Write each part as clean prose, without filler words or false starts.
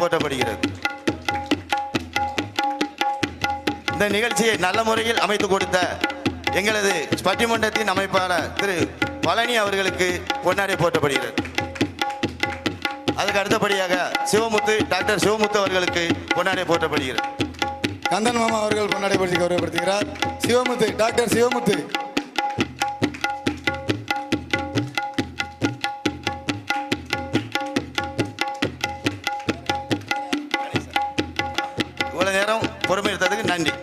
போற்றப்படுகிறது. இந்த நிகழ்ச்சியை நல்ல முறையில் அமைத்து கொடுத்த எங்களது பட்டிமன்றத்தின் அமைப்பாளர் திரு பழனி அவர்களுக்கு பொன்னாடை போற்றப்படுகிறது. அதுக்கு அடுத்தபடியாக சிவமுத்து, டாக்டர் சிவமுத்து அவர்களுக்கு பொன்னாடை போற்றப்படுகிறது. கந்தன் மாமா அவர்கள் பொன்னாடை போற்றி கௌரவப்படுத்துகிறார். சிவமுத்து, டாக்டர் சிவமுத்து. இவ்வளவு நேரம் பொறுமை எடுத்ததுக்கு நன்றி.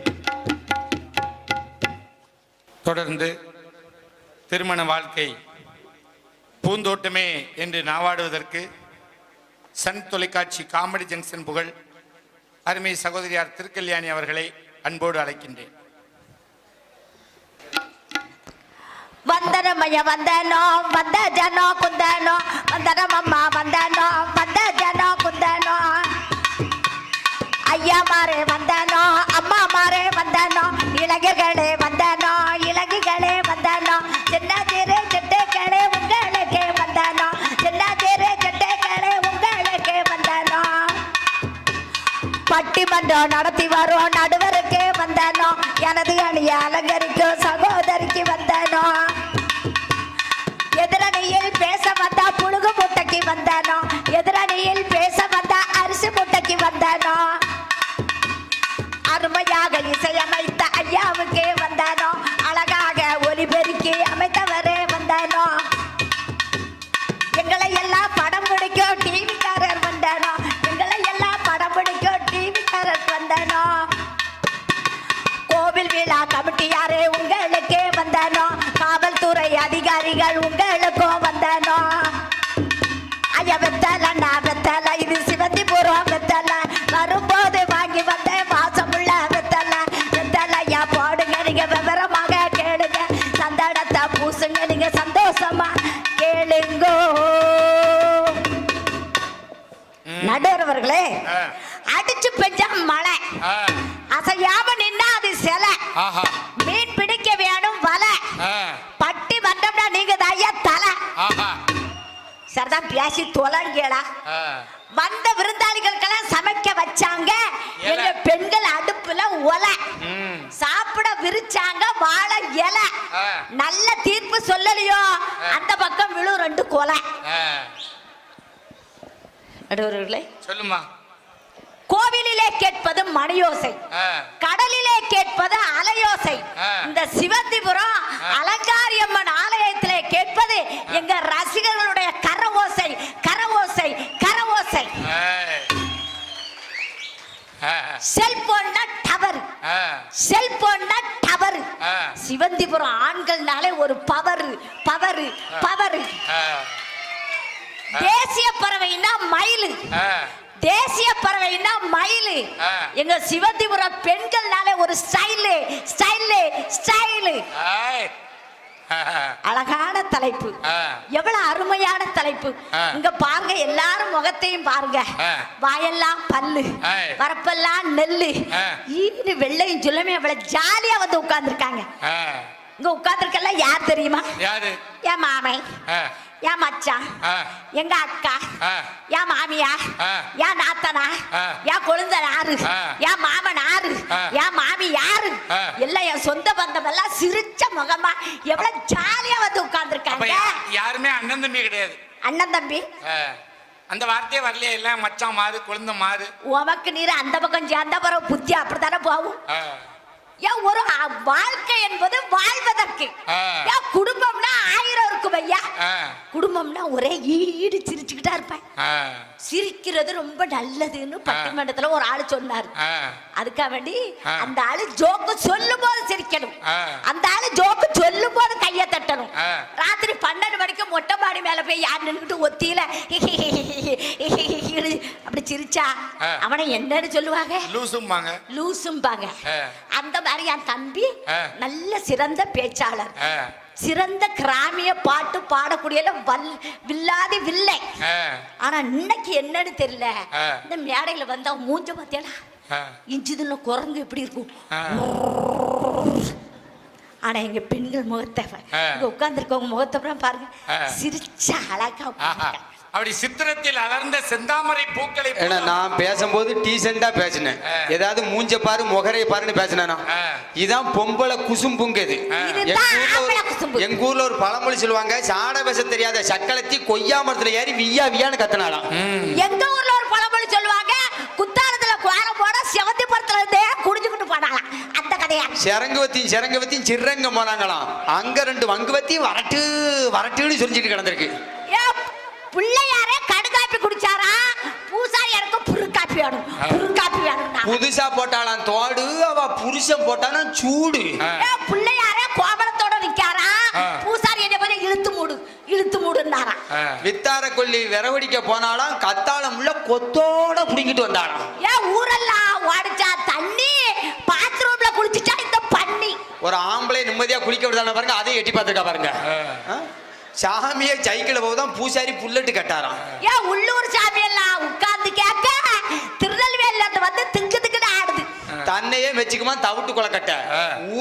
தொடர்ந்து திருமண வாழ்க்கை பூந்தோட்டமே என்று நாவாடுவதற்கு சன் தொலைக்காட்சி காமெடி ஜங்ஷன் புகழ் அருமை சகோதரியார் திருக்கல்யாணி அவர்களை அன்போடு அழைக்கின்றேன். வந்தனமய வந்தனோ வந்த ஜனோ குந்தனோ வந்தனமம்மா வந்தனோ வந்த ஜனோ குந்தனோ ஐயா மாரே வந்தனோ அம்மா மாரே வந்தனோ இலகுகளே வந்தனோ இலகுகளே வந்தனோ சின்ன சிறு சிட்டைகளே உங்களுக்கு வந்தனோ சின்ன சிறு சிட்டைகளே உங்களுக்கு வந்தனோ பட்டிமன்றம் நடத்தி வரும் நடுவருக்கு வந்தனோ எனது அணிய அலங்கரிக்கும் சகோதரிக்கு வந்தனோ எதிரணியில் பேச வந்தா புழுகு முட்டைக்கு வந்தனோ எதிரணியில் பேச வந்தா அரிசி முட்டைக்கு வந்தனோ அருமையாக இசையமைத்த ஐயாவுக்கே வந்தனோ அழகாக ஒலிபெருக்கி அமைத்தவரே வந்தனோ எங்களை எல்லாம் படம் பிடிக்கும் டிவிக்காரர் வந்தனோ எங்களை எல்லாம் படம் பிடிக்கும் டிவிக்காரர் வந்தனோ கோவில் விழா கமிட்டியாரே உங்களுக்கே வந்தனோ காவல்துறை அதிகாரிகள் உங்களுக்கும் வந்தனோ ஐயா வெத்தல நான் வெத்தல இது சிவந்திபுரம் வெத்தல வரும்போது வாங்கி வந்த வாசமுள்ள வெத்தல வெத்தல ஐயா போடுங்க நீங்க விவரமாக கேளுங்க சந்தனத்தை பூசுங்க நீங்க சந்தோஷமா கேளுங்கோ. நடுவர்களே அடிச்சு பெஞ்சா மழை அசையாம நின்னா அது சிலை மீன் பிடிக்க வேணும் வலை பட்டி வந்தோம்னா நீங்க தாயா தலை சரிதான் பேசி தொலைங்கடா. வந்த விருந்தாளிகளுக்கெல்லாம் சமைக்க வச்சாங்க எங்க பெண்கள் அடுப்புல ஒலை சாப்பிட விரிச்சாங்க வாழை இலை நல்ல தீர்ப்பு சொல்லலையோ அந்த பக்கம் விழு ரெண்டு கொலை. நடுவர்களே சொல்லுமா. கோவிலிலே கேட்பது மணியோசை கடலிலே கேட்பது அலையோசை இந்த சிவந்திபுரம் அலங்காரியம்மன் ஆலயத்திலே கேட்பது எங்க ரசிகர்களுடைய கரவோசை கரவோசை கரவோசை. செல்போன்னா டவர் செல்போன்னா டவர் சிவந்திபுரம் ஆண்கள்னாலே ஒரு பவர் பவர் பவர். தேசிய பறவைன்னா மயில் தேசிய பறவைன்னா மயில் எங்க சிவந்திபுரம் பெண்கள்னாலே ஒரு ஸ்டைலு ஸ்டைலு ஸ்டைலு. அழகான தலைப்பு எவ்வளவு அருமையான தலைப்பு. இங்க பாருங்க எல்லாரும் முகத்தையும் பாருங்க வாயெல்லாம் பல்லு வரப்பெல்லாம் நெல்லு ஈடு வெள்ளையும் சொல்லுமே எவ்வளவு ஜாலியா வந்து உட்கார்ந்துருக்காங்க. இங்க உட்கார்ந்துருக்கல யார் தெரியுமா? என் மாமை என் மச்சான் எங்க அக்கா என் மாமியா என் நாத்தனா என் கொழுந்தனாரு என் மாமனாரு என் மாமி யாரு எல்லாம் என் சொந்த பந்தம் எல்லாம் சிரிச்ச முகமா எவ்வளவு ஜாலியா வந்து உட்கார்ந்துருக்காங்க. யாருமே அண்ணன் தம்பி கிடையாது. அண்ணன் தம்பி அந்த வார்த்தையே வரலையே. எல்லாம் மச்சான் மாறு குழந்தை மாறு உமக்கு நீர் அந்த பக்கம் சேர்ந்த பிறகு புத்தி அப்படித்தானே போகும். ஒரு வாழ்க்கை என்பது வாழ்வதற்கு குடும்பம்னா 1000 இருக்கும் ஐயா. குடும்பம்னா ஒரே ஈடு சிரிச்சுக்கிட்டா இருப்பேன். சிரிக்கிறது ரொம்ப நல்லதுன்னு பட்டிமன்றத்துல ஒரு ஆளு சொன்னாரு. அதுக்காக வேண்டி அந்த ஆளு ஜோக்கு சொல்லும் போது சிரிக்கணும், அந்த ஆளு ஜோக்கு சொல்லும் போது கைய தட்டணும். ராத்திரி 12 மணிக்கு மொட்டை மாடி மேல போய் யார் நின்றுட்டு ஒத்தியில அப்படி சிரிச்சா அவனை என்னன்னு சொல்லுவாங்க? லூசும்பாங்க. அந்த மாதிரி என் தம்பி நல்ல சிறந்த பேச்சாளர், சிறந்த கிராமிய பாட்டு பாடக்கூடிய வில்லாதி வில்லை. ஆனா இன்னைக்கு என்னன்னு தெரியல, இந்த மேடையில வந்தா மூஞ்ச பாத்தியாலா இஞ்சுதுன்னு குரங்கு எப்படி இருக்கும். ஆனா எங்க பெண்கள் முகத்தை இங்க உட்கார்ந்துருக்கவங்க முகத்தை பாருங்க, சிரிச்ச அழகா அப்படி சித்திரத்தில் அலர்ந்த செந்தாமரை பூக்களை ஏன்னா நான் பேசும்போது டீசெண்டா பேசினேன். ஏதாவது மூஞ்ச பாரு முகரைய பாருன்னு பேசினேனா? இதான் பொம்பளை குசும்புங்கிறது. எங்க ஊர்ல ஒரு பழமொழி சொல்லுவாங்க, சாட பேச தெரியாத சக்களத்தி கொய்யா மரத்துல ஏறி விய்யா வியான்னு கத்தினாலாம். எங்க ஊர்ல ஒரு பழமொழி சொல்லுவாங்க, குத்தாலத்துல குவாரம் போட செவத்தி படத்துல இருந்தே குடிச்சுக்கிட்டு போனாங்களாம். அந்த கதையா செரங்கவத்தியும் சிறங்க போனாங்களாம். அங்க 2 வங்குவத்தி வரட்டு வரட்டுன்னு சொல்லிட்டு கிடந்திருக்கு. பிள்ளையாரே கடுகாப்பி குடிச்சாரா, பூசாரியாருக்கு புருக்காப்பி வேணும், புருக்காப்பி வேணும். புதுசா போட்டாலாம் தோடு, அவ புருஷன் போட்டானா சூடு. பிள்ளையாரே கோபலத்தோட நிக்காரா, பூசாரி என்ன கொஞ்சம் இழுத்து மூடுனாரா. வித்தார கொல்லி விரவடிக்க போனாலாம், கத்தாளம் உள்ள கொத்தோட புடிங்கிட்டு வந்தாலாம். ஊரெல்லாம் ஓடிச்சா தண்ணி, பாத்ரூம்ல குளிச்சுட்டா இந்த பண்ணி. ஒரு ஆம்பளை நிம்மதியா குளிக்க விடுதான பாருங்க, அதையும் எட்டி பார்த்துருக்கா பாருங்க. சாமியை சைக்கிள் போதான் பூசாரி புல்லட்டு கட்டாராம். உள்ளூர் சாமி எல்லாம் உட்கார்ந்து கேட்க, திருநெல்வேலியில வந்து திங்குன்னு ஆடுது. தன்னையே வச்சுக்குமா தவிட்டு கொலக்கட்ட,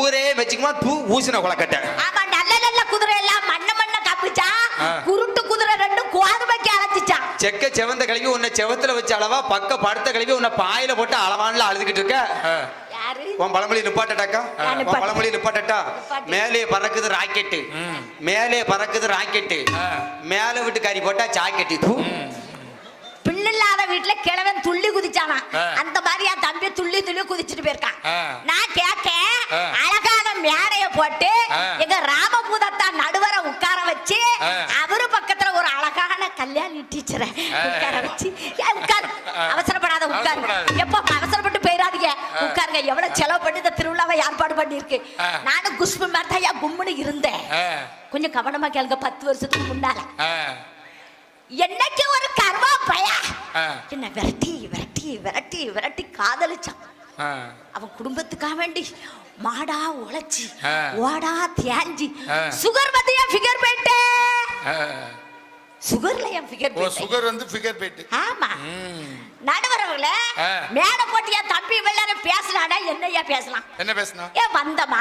ஊரே வச்சுக்குமா தூ ஊசின கொலக்கட்ட. ஆமா, நல்ல குதிரை எல்லாம் மண்ண காப்பிச்சா, குருட்டு குதிரை 2 கோதுமைக்கு அழைச்சிச்சா. செக்க செவந்த கழுவி உன்னை செவத்துல வச்சு அளவா, பக்க படுத்த கழுவி உன்னை பாயில போட்டு அளவான்ல அழுதுகிட்டு இருக்க. உன் பழமொழி நிப்பாட்டா, பழமொழி நிப்பாட்டா. மேலே பறக்குது ராக்கெட்டு, மேலே பறக்குது ராக்கெட்டு, மேல விட்டு கறி போட்டா ஜாக்கெட்டு. பிள்ளைல்லாத வீட்டுல கிழவன் துள்ளி குதிச்சானா, அந்த மாதிரி என் தம்பி துள்ளி குதிச்சுட்டு போயிருக்கான். நான் கேட்க, அழகான மேடைய போட்டு எங்க ராமபூதத்தா நடுவர உட்கார வச்சு, அவரு பக்கத்துல ஒரு அழகான கல்யாணி டீச்சரை உட்கார வச்சு, உட்காரு அவசரப்படாத உட்காரு, எப்ப அவசரப்பட்டு போயிடாதீங்க உட்காருங்க. எவ்வளவு செலவு பண்ணி இந்த திருவிழாவை ஏற்பாடு பண்ணி இருக்கு. நானும் குஷ்பு மாதிரி தான் கும்முன்னு இருந்தேன். கொஞ்சம் கவனமா கேளுங்க. 10 வருஷத்துக்கு முன்னால என்னைக்கு ஒரு கர்மா பையா என்ன விரட்டி காதலிச்சான். அவன் குடும்பத்துக்காக வேண்டி மாடா உழைச்சி ஓடா தியாஞ்சி சுகர் மத்தியா ஃபிகர் போயிட்டு, சுகர்ல என் ஃபிகர் போயிட்டு, சுகர் வந்து ஃபிகர் போயிட்டு. ஆமா, நடுவரவங்கள மேட போட்டியா தம்பி வெள்ளார பேசலாடா. என்னையா பேசலாம்? என்ன பேசணும்? வந்தமா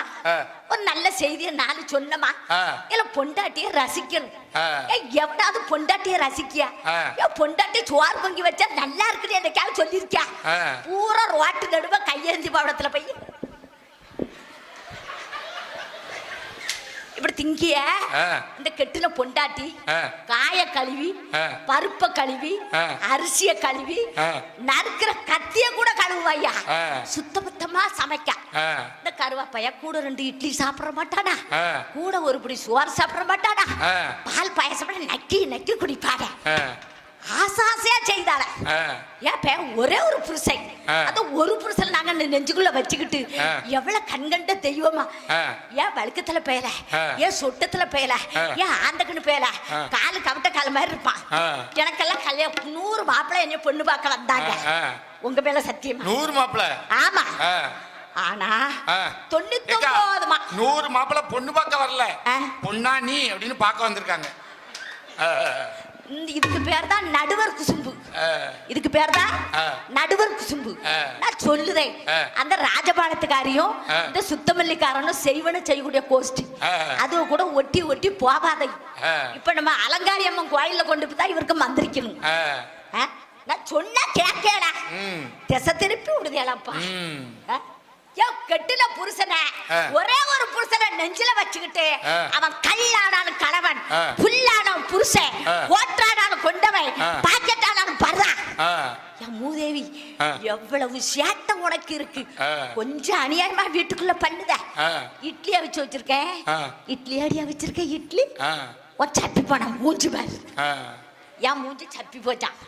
ஒரு நல்ல செய்தியை 4 சொன்னமா, இல்ல பொண்டாட்டிய ரசிக்கணும். எவனாவது பொண்டாட்டிய ரசிக்கியா? பொண்டாட்டி சோறு பொங்கி வச்சா நல்லா இருக்குன்னு என்னைக்காவது சொல்லிருக்கியா? பூரா ரோட்டு நடுவ கையெழுந்தி பாவடத்துல போய் இப்படி திங்கிய இந்த கெட்டுல பொண்டாட்டி காய கழுவி, பருப்ப கழுவி, அரிசிய கழுவி, நறுக்கிற கத்திய கூட கழுவாயா, சுத்தபத்தமா சமைக்க. இந்த கருவாப்பைய கூட 2 இட்லி சாப்பிட மாட்டானா, கூட ஒரு பிடி சோறு சாப்பிட மாட்டானா, பால் பாயசம் நக்கி குடிப்பாட. ஆசாசையா செய்தால. ஏன் ஒரே ஒரு புருஷன், அது ஒரு புருஷன் நாங்க நெஞ்சுக்குள்ள வச்சுக்கிட்டு எவ்வளவு கண்கண்ட தெய்வமா. ஏன் வழுக்கத்துல பேயல, ஏன் சொட்டத்துல பேயல, ஏன் ஆந்தக்குன்னு பேயல, காலு கவட்ட கால மாதிரி இருப்பான். எனக்கெல்லாம் கல்யாணம் 100 மாப்பிள்ளை என்ன பொண்ணு பார்க்க வந்தாங்க. உங்க மேல சத்தியம் 100 மாப்பிள்ளை? ஆமா. ஆனா 99 100 மாப்பிள்ளை பொண்ணு பார்க்க வரல, பொண்ணா நீ அப்படின்னு பார்க்க வந்திருக்காங்க. இதுக்கு பேர் தான் நடுவர் குசும்பு. இதுக்கு பேர் தான் நடுவர் குசும்பு. நான் சொல்லுறேன், அந்த ராஜபாளத்துக்காரியும் இந்த சுத்தமல்லிக்காரனும் செய்வன செய்யக்கூடிய கோஷ்டி, அது கூட ஒட்டி போகாதை. இப்ப நம்ம அலங்காரி அம்மன் கோயில கொண்டு போய் தான் இவருக்கு மந்திரிக்கணும். நான் சொன்னா கேட்கல, திசை திருப்பி விடுதேலப்பா. கெட்டுல புருஷனை ஒரே ஒரு புருஷனை நெஞ்சில வச்சுக்கிட்டு, அவன் கல்லானாலும் கணவன், புல்லானாலும் புருஷன், கோட்டானாலும் கொண்டவன், பாக்கெட்டானாலும் பர்றான். என் மூதேவி, எவ்வளவு சேட்டை உனக்கு இருக்கு. கொஞ்சம் அநியாயமா வீட்டுக்குள்ள பண்ணுத. இட்லி அவிச்சு வச்சிருக்கேன், இட்லி அடியா வச்சிருக்கேன். இட்லி சப்பி போன மூஞ்சி பாரு. என் மூஞ்சி சப்பி போச்சான்.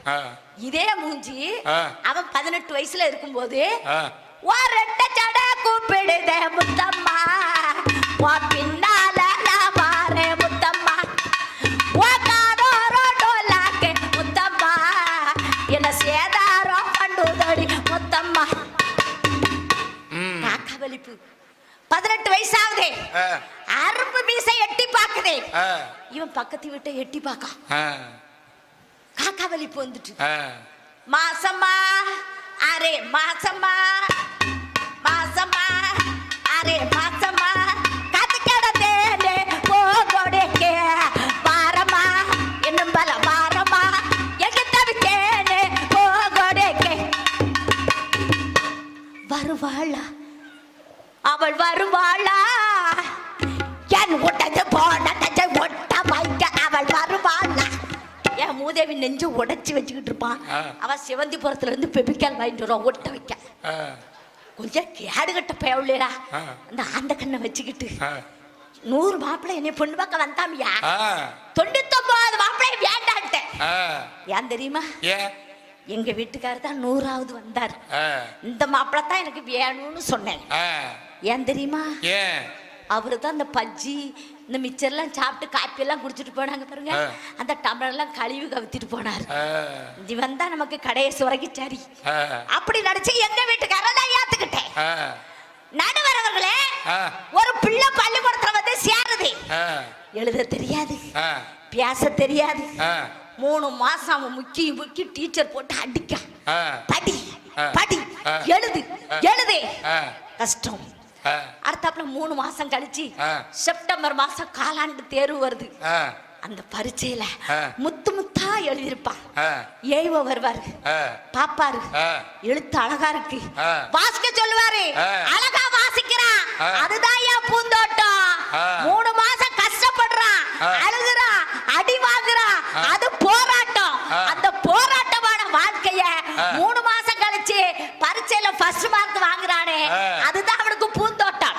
இதே மூஞ்சி அவன் 18 வயசுல இருக்கும் போது கூப்பிடுத முத்தம்மா, பின்னால பாரு முத்தம்மா, முத்தம்மா என்ன சேதாரம் பண்ணுதடி முத்தம்மா. காக்கவலிப்பு 18 வயசாகுதே, அரும்பு மீசை எட்டி பாக்குதே. இவன் பக்கத்து விட்டு எட்டி பாக்க காக்கவலிப்பு வந்துட்டு. மாசம்மா அரே மாசம்மா, மாசம்மா அரே மாசம்மா, காத்து கிடந்தேனே போகொடுக்க வாரமா, இன்னும் பல வாரமா, வருவாளா அவள் வருவாளா என் ஒட்டது போன ஒட்ட வைக்க அவள் வருவாளா என் மூதேவி நெஞ்சு உடைச்சு வச்சுக்கிட்டு இருப்பான் அவ சிவந்திபுரத்துல இருந்து பெபிக்கால் வாங்கிட்டு வருவான் ஒட்ட வைக்க கொஞ்சம் கேடுகட்ட பயவுள்ளா அந்த ஆந்த கண்ணை வச்சுக்கிட்டு 100 மாப்பிள்ளை என்னை பொண்ணு பார்க்க வந்தாமியா 99 மாப்பிள்ளை வேண்டான்ட்டேன் ஏன் தெரியுமா எங்க வீட்டுக்காரர் தான் 100வது வந்தார் இந்த மாப்பிள்ளை தான் எனக்கு வேணும்னு சொன்னேன் ஏன் தெரியுமா அவரு தான் அந்த பஜ்ஜி இந்த மிச்சர்லாம் சாப்பிட்டு காப்பி எல்லாம் குடிச்சிட்டு போனாங்க பாருங்க அந்த டம்ளர் எல்லாம் கழுவி கவித்திட்டு போனார் இவன் தான் நமக்கு கடைசி வரைக்கும் சரி அப்படி நடிச்சு எங்க வீட்டுக்காரர் நான் ஏத்துக்கிட்டேன் நடுவரவர்களே ஒரு பிள்ளை பள்ளிக்கூடத்துல வந்து சேருது எழுத தெரியாது பேச தெரியாது 3 மாசம் அவன் முக்கி டீச்சர் போட்டு அடிக்க படி படி எழுது எழுது கஷ்டம் அடுத்தாப்புல 3 மாசம் கழிச்சு செப்டம்பர் மாசம் காலாண்டு தேர்வு வருது அந்த பரீட்சையில முத்து முத்தா எழுதியிருப்பான் ஏய்வ வருவாரு பாப்பாரு எழுத்து அழகா இருக்கு வாசிக்க சொல்லுவாரு அழகா வாசிக்கிறான் அதுதான் என் பூந்தோட்டம் 3 மாசம் கஷ்டப்படுறான் அழுகுறான் அடி வாங்குறான் அது போராட்டம் அந்த போராட்டமான வாழ்க்கைய 3 மாசம் கழிச்சு பரீட்சையில ஃபர்ஸ்ட் மார்க் வாங்குறானே அதுதான் அவனுக்கு பூந்தோட்டம்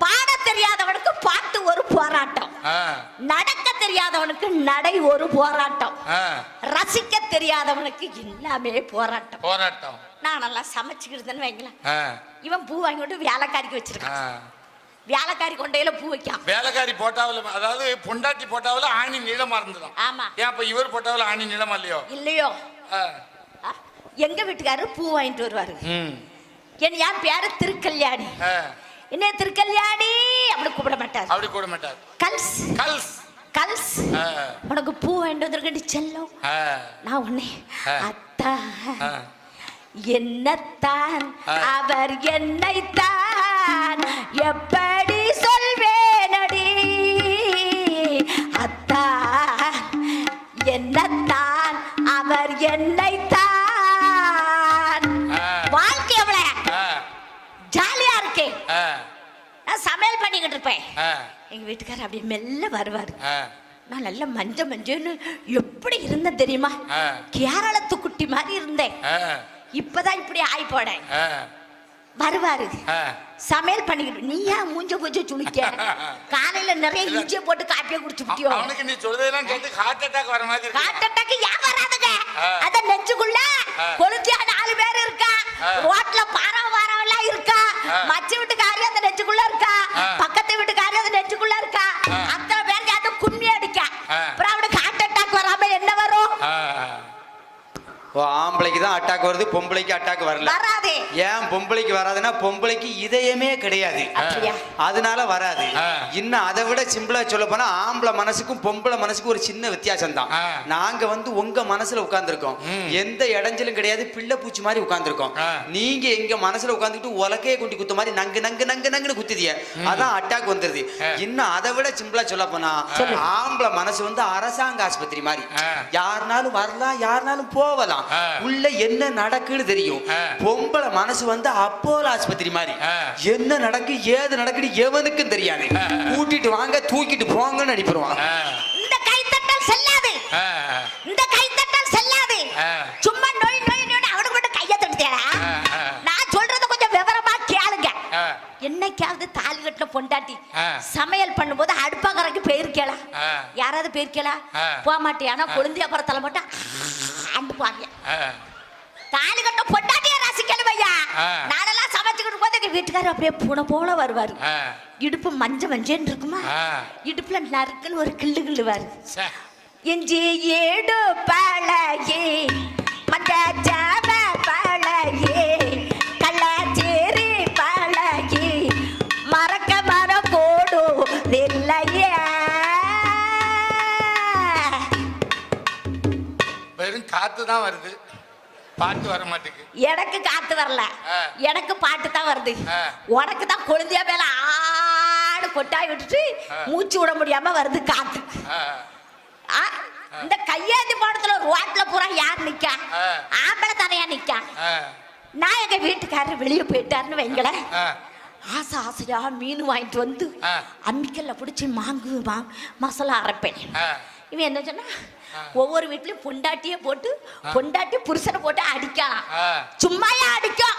பாட தெரியாதவனுக்கு பாட்டு ஒரு போராட்டம் நடக்க தெரியாதவனுக்கு நடை ஒரு போராட்டம் ரசிக்க தெரியாதவனுக்கு எல்லாமே போராட்டம் போராட்டம் நான் நல்லா சமைச்சுக்கிட்டு வைங்களேன் இவன் பூ வாங்கிட்டு வேலைக்காரிக்கு வச்சிருக்கான் வேலைக்காரி கொண்டையில பூ வைக்கான் வேலைக்காரி போட்டாவில அதாவது பொண்டாட்டி போட்டாவில ஆணி நீளமா இருந்தது ஆமா ஏன் அப்ப இவர் போட்டாவில ஆணி நீளமா இல்லையோ இல்லையோ எங்க வீட்டுக்காரரு பூ வாங்கிட்டு வருவாரு என் பேரு திருக்கல்யாணி என்ன திருக்கல்யாணி அப்படி கூப்பிட மாட்டார் அப்படி கூட மாட்டார் கல்ஸ் கல்ஸ் கல்ஸ் உனக்கு பூ வாங்கிட்டு வந்திருக்கடி செல்லம் நான் உன்னை அத்தா என்னத்தான் அவர் என்னைத்தான் எப்படி சொல்வேனடி அத்தா என்னத்தான் அவர் என்னைத்தான் வாழ்க்கை எவ்வளவு ஜாலியா இருக்கு நான் சமையல் பண்ணிக்கிட்டு இருப்பேன் எங்க வீட்டுக்காரர் அப்படியே மெல்ல வருவாரு நான் நல்ல மஞ்சன்னு எப்படி இருந்த தெரியுமா கேரளத்து குட்டி மாதிரி இருந்தேன் இப்பதான் இப்படி ஆயி போனேன் வருவாரு சமையல் பண்ணிக்கிட்டு நீ ஏன் மூஞ்ச பூஜை சுளிக்க காலையில நிறைய இஞ்சிய போட்டு காப்பியை குடிச்சு விட்டியோ அவனுக்கு நீ சொல்றதெல்லாம் கேட்டு ஹார்ட் அட்டாக் வர மாதிரி ஹார்ட் அட்டாக் ஏன் வராதுங்க அத நெஞ்சுக்குள்ள கொளுத்தியா 4 பேர் இருக்கா ரோட்ல பாரவெல்லாம் இருக்கா மச்ச வீட்டுக்காரி அந்த நெஞ்சுக்குள்ள இருக்கா பக்கத்து வீட்டுக்காரி அந்த நெஞ்சுக்குள்ள இருக்கா அத்தனை பேருக்கு அது கும்மி அடிக்க அப்புறம் அவனுக்கு ஹார்ட் அட்டாக் வராம என்ன வரும் ஆம்பளைக்கு தான் அட்டாக் வருது பொம்பளைக்கு அட்டாக் வரல ஏன் பொம்பளைக்கு வராதுன்னா பொம்பளைக்கு இதயமே கிடையாது அதனால வராது இன்னும் அதை விட சிம்பிளா சொல்ல போனா ஆம்பளை மனசுக்கும் பொம்பளை மனசுக்கும் ஒரு சின்ன வித்தியாசம் தான் நாங்க வந்து உங்க மனசுல உட்கார்ந்துருக்கோம் எந்த இடைஞ்சலும் கிடையாது பிள்ளை பூச்சி மாதிரி உட்கார்ந்துருக்கோம் நீங்க எங்க மனசுல உட்கார்ந்துட்டு உலக்கையை குண்டி குத்த மாதிரி நங்கு நங்கு நங்கு நங்குன்னு குத்துதிய அதான் அட்டாக் வந்துருது இன்னும் அதை விட சிம்பிளா சொல்ல போனா ஆம்பளை மனசு வந்து அரசாங்க ஆஸ்பத்திரி மாதிரி யாருனாலும் வரலாம் யாருனாலும் போகலாம் உள்ள என்ன நடக்குன்னு தெரியும் பொம்பளை மனசு வந்து அப்போலோ ஆஸ்பத்திரி மாதிரி என்ன நடக்கு ஏது நடக்குன்னு எவனுக்கும் தெரியாது கூட்டிட்டு வாங்க தூக்கிட்டு போங்கன்னு அனுப்பிடுவான் இந்த கைத்தட்டல் செல்லாது இந்த கைத்தட்டல் செல்லாது சும்மா நோய் நோய் நோய் அவனுக்கு மட்டும் கையை தட்டுதேடா நான் சொல்றத கொஞ்சம் விவரமா கேளுங்க என்னைக்காவது தாலி கட்டின பொண்டாட்டி சமையல் பண்ணும்போது அடுப்பாங்கரைக்கு போயிருக்கேளா யாராவது போயிருக்கேளா போக மாட்டியானா கொழுந்தியா பரத்தல மட்டும் அண்டுப்பாங்க தாலி கட்ட பொண்டாட்டிய ரசிக்கணும் ஐயா நானெல்லாம் சமைச்சுக்கிட்டு போது எங்க வீட்டுக்காரர் அப்படியே பூனை போல வருவாரு இடுப்பு மஞ்சன்னு இருக்குமா இடுப்புல நறுக்குன்னு ஒரு கிள்ளு கிள்ளுவாரு எஞ்சி ஏடு பழகி மஞ்ச ஜாம பழகி கள்ளச்சேரி பழகி மறக்க மர போடு இல்லையே வெறும் காத்து தான் வருது பாட்டு வர மாட்டேங்குது எனக்கு காத்து வரல எனக்கு பாட்டு தான் வருது உனக்கு தான் கொழுந்தியா மேல ஆடு கொட்டாய் விட்டுட்டு மூச்சு விட முடியாம வருது காத்து இந்த கையேந்தி பாடத்துல ரோட்ல பூரா யார் நிக்கா ஆம்பளை தனையா நிக்கா நான் எங்க வீட்டுக்காரர் வெளியே போயிட்டாருன்னு வைங்களேன், ஆசை ஆசையா மீன் வாங்கிட்டு வந்து அம்மிக்கல்ல பிடிச்சி மசாலா அரைப்பேன். இவன் என்ன சொன்னா, ஒவ்வொரு வீட்லயும் பொண்டாட்டியே போட்டு பொண்டாட்டி புருஷனை போட்டு அடிக்கலாம். சும்மாயா அடிக்கும்.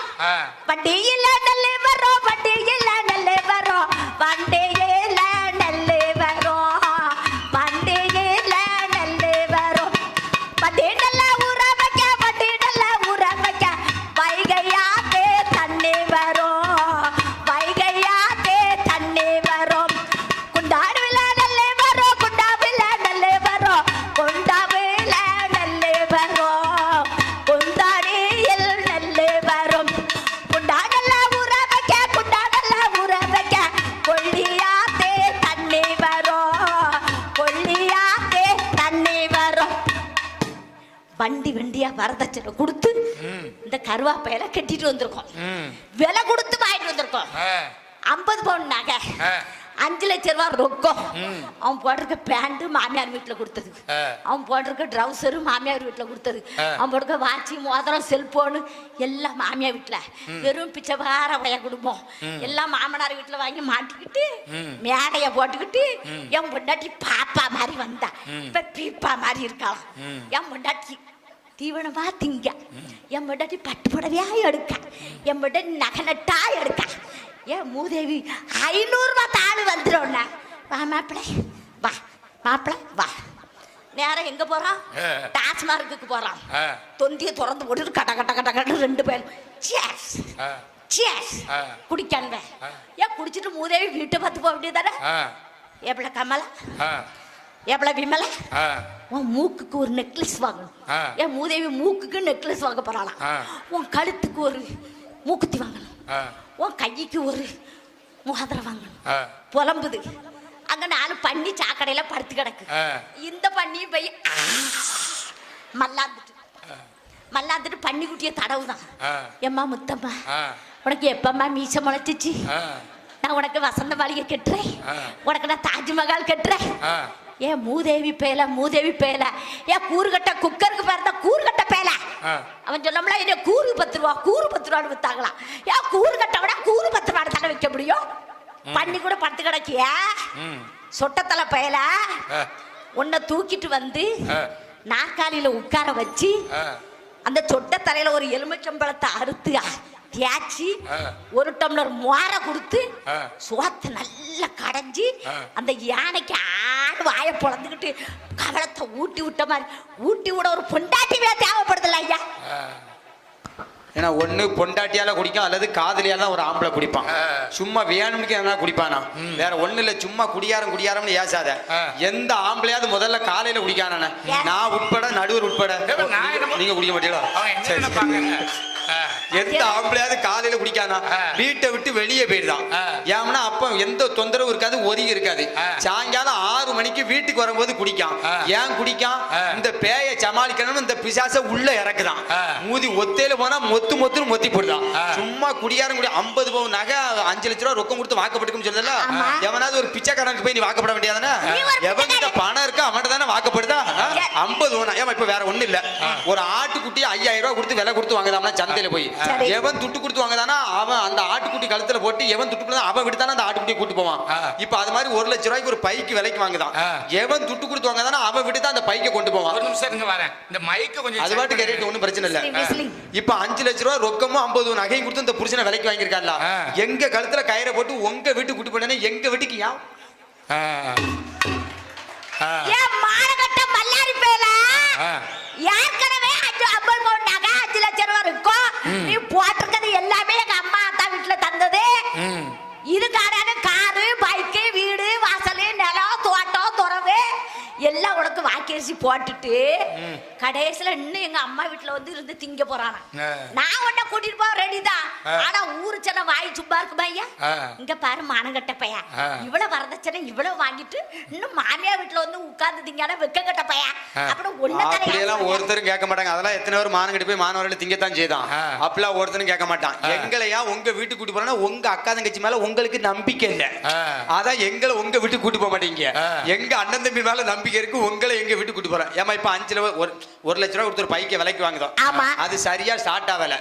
பண்டிகையில நல்லே வரும், பண்டிகையில நல்லே வரும், பண்டிகையில நல்லே வரும், பண்டிகையில நல்லே வரும், பண்டிகை நல்ல ஊற வைக்க, பண்டிகை நல்ல ஊற வைக்க, வைகையாத்தே தண்ணி வரும், வைகையாத்தே தண்ணி வரும், குண்டாடுவில நல்லே வரும், குண்டாவில நல்லே வரும், குண்டாவில நல்லே வரும், குண்டாடியில் நல்லே வரும், குண்டாடல்ல ஊற வைக்க, குண்டாடல்ல ஊற வைக்க, கொள்ளியாத்தே தண்ணி வரும், கொள்ளியாத்தே தண்ணி வரும். வண்டி வண்டியா வரதட்சணை கொடுத்து இந்த கருவாப்பையில கட்டிட்டு வந்திருக்கோம். விலை கொடுத்து வாங்கிட்டு வந்திருக்கோம். 50 பவுன் நகை, 5 லட்சம் ரூபாய் ரொக்கம். அவன் போட்டிருக்க பேண்ட் மாமியார் வீட்டுல கொடுத்தது, அவன் போட்டிருக்க ட்ரௌசரு மாமியார் வீட்டுல கொடுத்தது, அவன் போட்டிருக்க வாட்சி மோதிரம் செல்போனு எல்லாம் மாமியார் வீட்டுல. வெறும் பிச்சைக்கார உடைய குடும்பம் எல்லாம் மாமனார் வீட்டுல வாங்கி மாட்டிக்கிட்டு மேடைய போட்டுக்கிட்டு என் பொண்டாட்டி பாப்பா மாதிரி வந்தா, இப்ப பீப்பா மாதிரி இருக்கலாம். என் பொண்டாட்டி தீவனமா திங்க, என் பொண்டாட்டி பட்டு புடவையா எடுக்க, என் பொண்டாட்டி நகனட்டா எடுக்க. ஏன் மூதேவி 500 ரூபாய் தாள் வந்துடும். வா மாப்பிள்ளை, வா மாப்பிள்ளை, வா. நேரம் எங்க போறான்? டாஸ்மார்க்கு போறான். தொந்தியை திறந்து போட்டு கட்ட கட்ட கட்ட கட்ட 2 பேரும் குடிக்கானுங்க. ஏன் குடிச்சிட்டு மூதேவி வீட்டை பார்த்து போக வேண்டியதானே? எப்பல கமலா, எப்பல விமலா, உன் மூக்குக்கு ஒரு நெக்லஸ் வாங்கணும். என் மூதேவி மூக்குக்கு நெக்லஸ் வாங்க போறாளாம். உன் கழுத்துக்கு ஒரு மூக்குத்தி வாங்கணும், உன் கைக்கு ஒரு மோதிரம் வாங்கணும். புலம்புது. அங்க 4 பண்ணி சாக்கடையில படுத்து கிடக்கு. இந்த பண்ணியும் போய் மல்லாந்துட்டு பண்ணி குட்டிய தடவுதான். எம்மா முத்தம்மா, உனக்கு எப்பம்மா மீச முளைச்சிச்சு? நான் உனக்கு வசந்த மாளிகை கட்டுறேன், உனக்கு நான் தாஜ்மஹால் கட்டுறேன். ஏன் மூதேவி பேல, மூதேவி பேல, ஏன் கூறுகட்ட குக்கருக்கு பிறந்த கூறுகட்ட பேல. அவன் சொல்லம்ல, என்ன கூறு 10 ரூபா, கூறு 10 ரூபான்னு வித்தாங்களாம். ஏன் கூறு கட்ட விட கூறு 10 ரூபான்னு தானே வைக்க முடியும்? பண்ணி கூட படுத்து கிடக்கிய சொட்டத்தலை பேல. உன்னை தூக்கிட்டு வந்து நாற்காலியில உட்கார வச்சு அந்த சொட்ட தலையில ஒரு எலுமிச்சம்பழத்தை அறுத்து தேய்ச்சி 1 டம்ளர் மோரை கொடுத்து சோத்தை நல்லா கடைஞ்சி அந்த யானைக்கு ஆடு வாயை பொழந்துக்கிட்டு கவலத்தை ஊட்டி விட்ட மாதிரி ஊட்டி விட ஒரு பொண்டாட்டிவே தேவைப்படுதுல்ல ஐயா? ஏன்னா ஒண்ணு பொண்டாட்டியால குடிக்கும், அல்லது காதலியால ஒரு ஆம்பளை குடிப்பான். சும்மா வேணும்னுக்கு என்ன குடிப்பானா? வேற ஒண்ணு இல்ல, சும்மா குடியாரம்னு ஏசாத. எந்த ஆம்பளையாவது முதல்ல காலையில குடிக்கான, நான் உட்பட நடுவர் உட்பட. நீங்க குடிக்க மாட்டீங்களா? எந்த ஆம்பளையாவது காலையில குடிக்கானா வீட்டை விட்டு வெளியே போயிடுதான். ஏன்னா அப்ப எந்த தொந்தரவும் இருக்காது, ஒதுங்கி இருக்காது. சாயங்காலம் 6 மணிக்கு வீட்டுக்கு வரும்போது குடிக்கான். ஏன் குடிக்கான்? இந்த பேயை சமாளிக்கணும், இந்த பிசாச உள்ள இறக்குதான். மூதி ஒத்தையில போனா மொத்துன்னு மொத்தி போடுதான். சும்மா குடியாரம் 50 பவுன் நகை 5 லட்சம் ரூபாய் ரொக்கம் கொடுத்து வாக்கப்பட்டுக்கும் சொல்றதுல, எவனாவது ஒரு பிச்சைக்காரனுக்கு போய் நீ வாக்கப்பட வேண்டியதானே? எவன்கிட்ட பணம் இருக்கா அவன்கிட்ட தானே வாக்கப்படுதா? 50 பவுன். ஏமா இப்ப வேற ஒண்ணு இல்ல, ஒரு ஆட்டுக்குட்டி 5000 ரூபாய் கொடுத்து விலை கொடுத்து வாங்குதாம்னா சந்தையில போய், எவன் துட்டு கொடுத்து வாங்கதானா அவன் அந்த ஆட்டுக்குட்டி கழுத்துல போட்டு, எவன் துட்டு கொடுத்தா அவன் விட்டு தானே அந்த ஆட்டுக்குட்டியை கூட்டு போவான். இப்ப அது மாதிரி 1 லட்சம் ரூபாய்க்கு ஒரு பைக்கு விலைக்கு வாங்குதான். எவன் துட்டு கொடுத்து வாங்கதானா அவன் விட்டு தான் அந்த பைக்கை கொண்டு போவான். ஒரு நிமிஷம் இருங்க வரேன், இந்த மைக்க கொஞ்சம் அது பாட்டு கேட்டு ஒண்ணும் பிரச்சனை இல்ல. இப்ப 5 லட்சம் ரூபாய் ரொக்கமும் 50 நகையும் கொடுத்து இந்த புருஷனை விலைக்கு வாங்கியிருக்காருல, எங்க கழுத்துல கயிறை போட்டு உங்க வீட்டுக்கு கூட்டு போனே, எங்க வீட்டுக்கு ஏன் மானகட்ட மல்லாரி பேல ஏற்கனவே 50 பவுன் நகை 5 லட்சம் ரூபாய் இருக்கும். நீ போட்டிருக்கிறது எல்லாமே எங்க அம்மா அத்தா வீட்டுல தந்தது. இதுக்கான காரு, பைக்கு, வீடு, வாசல், நிலம், தோட்டம், துறவு எல்லாம் உனக்கு வாக்கரிசி போட்டுட்டு கடைசியில இன்னும் எங்க அம்மா வீட்டுல வந்து இருந்து திங்க போறானா. நான் உன்ன கூட்டிட்டு போக ரெடி தான். ஆனா ஊரு சென்ன வாய் சும்மா இருக்குமா ஐயா? இங்க பாரு மானங்கட்ட பையன், இவ்வளவு வரதட்சணை இவ்வளவு வாங்கிட்டு இன்னும் மாமியார் வீட்டுல வந்து உட்கார்ந்து திங்கான வெக்கங்கட்ட பையன். அப்புறம் ஒன்னெல்லாம் ஒருத்தரும் கேட்க மாட்டாங்க. அதெல்லாம் எத்தனை பேர் மானங்கட்டு போய் மாணவர்கள் திங்கத்தான் செய்தான். அப்படிலாம் ஒருத்தரும் கேட்க மாட்டான். எங்களையா உங்க வீட்டுக்கு கூட்டு போனா உங்க அக்கா தங்கச்சி மேல உங்களுக்கு நம்பிக்கை இல்ல, அதான் எங்களை உங்க வீட்டுக்கு கூட்டு போக மாட்டீங்க. எங்க அண்ணன் தம்பி மேல நம்பிக்கை இருக்கு, உங்களை எங்க வீட்டுக்கு கூட்டு கூட்டு போறேன். ஏமா இப்ப 1 லட்ச ரூபா கொடுத்து ஒரு பைக்கை விலைக்கு வாங்குதோம். ஆமா. அது சரியா ஸ்டார்ட் ஆகல.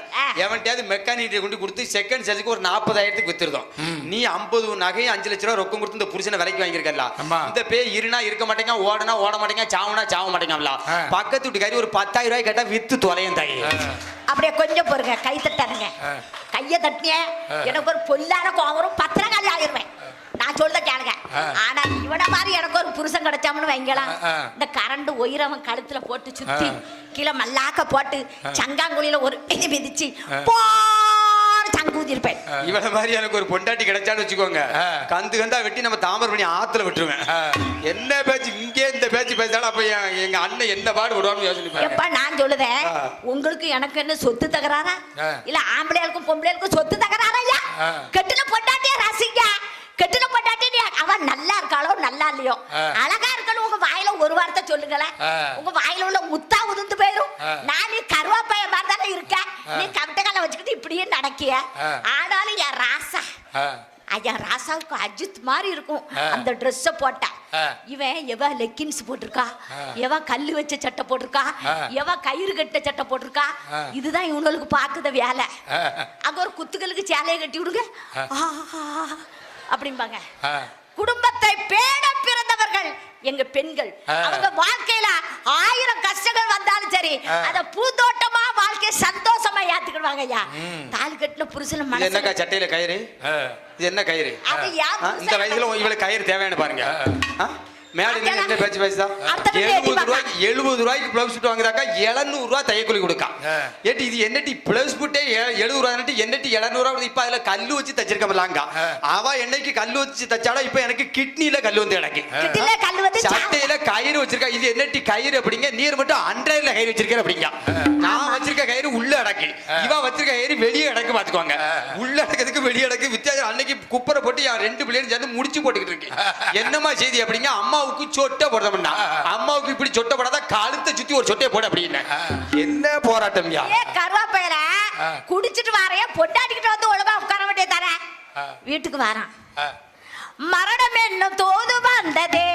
எவன்கிட்டயாவது மெக்கானிக் கொண்டு கொடுத்து செகண்ட் சர்ஜுக்கு ஒரு 40,000க்கு வித்துருதோம். நீ 50 நகையும் 5 லட்ச ரூபா ரொக்கம் கொடுத்து இந்த புருஷனை விலைக்கு வாங்கியிருக்கல. இந்த பே இருனா இருக்க மாட்டேங்க, ஓடனா ஓட மாட்டேங்க, சாவுனா சாவ மாட்டேங்கல. பக்கத்து வீட்டுக்காரி ஒரு 10,000 ரூபாய் கேட்டா வித்து தொலையும் தாயி. அப்படியே கொஞ்சம் பொறுங்க, கை தட்டானுங்க. கைய தட்டிய எனக்கு ஒரு பொல்லாத கோவரும் 10 காலி ஆயிருவேன். நான் சொல்றத கேளுங்க. ஆனா இவன மாதிரி எனக்கு ஒரு புருஷன் கிடைச்சாமனு வைங்கலாம். இந்த கரண்ட் ஒயிரவன் கழுத்துல போட்டு சுத்தி கீழே மல்லாக்க போட்டு சங்காங்குழியில ஒரு மிதி மிதிச்சு சங்கூதிருப்பேன். இவன மாதிரி எனக்கு ஒரு பொண்டாட்டி கிடைச்சான்னு வச்சுக்கோங்க, கந்து கந்தா வெட்டி நம்ம தாமரை பண்ணி ஆத்துல விட்டுருவேன். என்ன பேச்சு இங்கே இந்த பேச்சு பேசாலும் அப்ப எங்க அண்ணன் என்ன பாடு விடுவான்னு யோசனை. எப்ப நான் சொல்லுதேன், உங்களுக்கு எனக்கு என்ன சொத்து தகராறா இல்ல ஆம்பளையாளுக்கும் பொம்பளையாளுக்கும் சொத்து தகராறா? இல்ல கெட்டுல பொண்டாட்டிய ரசிங்க, கெட்டுல பொண்டாட்டி அவன் நல்லா இருக்காளோ நல்லா இல்லையோ, அழகா இருக்காளோ, உங்க வாயில ஒரு வார்த்தை சொல்லுங்களேன், உங்க வாயில உள்ள முத்தா உதிர்ந்து போயிரும். நான் நீ கருவாப்பைய மாதிரி தானே இருக்க, நீ கவிட்டகால வச்சுக்கிட்டு இப்படியே நடக்கிய. ஆனாலும் என் ராசா, ஐயா ராசாவுக்கு அஜித் மாதிரி இருக்கும் அந்த ட்ரெஸ்ஸ போட்டா. இவன் எவ லெக்கின்ஸ் போட்டிருக்கா, எவ கல்லு வச்ச சட்டை போட்டிருக்கா, எவ கயிறு கட்ட சட்டை போட்டிருக்கா. இதுதான் இவங்களுக்கு பாக்குத வேலை. அங்க ஒரு குத்துக்களுக்கு சேலையை கட்டி விடுங்க அப்படிம்பாங்க. குடும்பத்தை பேண பிறந்தவர்கள் எங்க பெண்கள். அவங்க வாழ்க்கையில 1000 கஷ்டங்கள் வந்தாலும் சரி அத பூந்தோட்டமா வாழ்க்கையை சந்தோஷமா ஏத்துக்கிடுவாங்க. ஐயா தாலி கட்டின புருஷன் மனசு என்னக்கா சட்டையில கயிறு, இது என்ன கயிறு? இந்த வயசுல இவளுக்கு கயிறு தேவையான பாருங்க. மேடம் என்ன பேச்சு பேசுதா? 70 ரூபாய்க்கு பிளவுஸ் சூட் வாங்குறாக்கா 700 ரூபாய் தையக்கூலி கொடுக்கா. ஏட்டி இது என்னட்டி பிளவுஸ் சூட்டே 70 ரூபாய் என்னட்டி 700 ரூபாய். இப்ப அதுல கல்லு வச்சு தச்சிருக்கலாங்க. அவ என்னைக்கு கல்லு வச்சு தச்சாலும் இப்ப எனக்கு கிட்னில கல்லு வந்து எனக்கு சட்டையில கயிறு வச்சிருக்கா. இது என்னட்டி கயிறு அப்படிங்க, நீர் மட்டும் அன்றையில கயிறு வச்சிருக்கேன் அப்படிங்க. நான் வச்சிருக்க கயிறு உள்ள அடக்கு, இவ வச்சிருக்க கயிறு வெளியே அடக்கு. பாத்துக்கோங்க, உள்ள அடக்கிறதுக்கு வெளியே அடக்கு வித்தியாசம். அன்னைக்கு குப்பரை போட்டு 2 பிள்ளைங்க சேர்ந்து முடிச்சு போட்டுக்கிட்டு இருக்கு. என்னமா செய்தி அப்படிங்க, அம்மாவுக்கு சொட்டை போடுறோம்னா அம்மாவுக்கு இப்படி சொட்டை போடாத கழுத்தை சுத்தி ஒரு சொட்டையை போட அப்படின்னு. என்ன போராட்டம் யா? கருவாப்பையில குடிச்சிட்டு வாரைய பொண்டாட்டிக்கிட்ட வந்து ஒழுங்கா உட்கார வேண்டிய தர வீட்டுக்கு வாரான். மரணம் என்னும் தோது வந்ததே,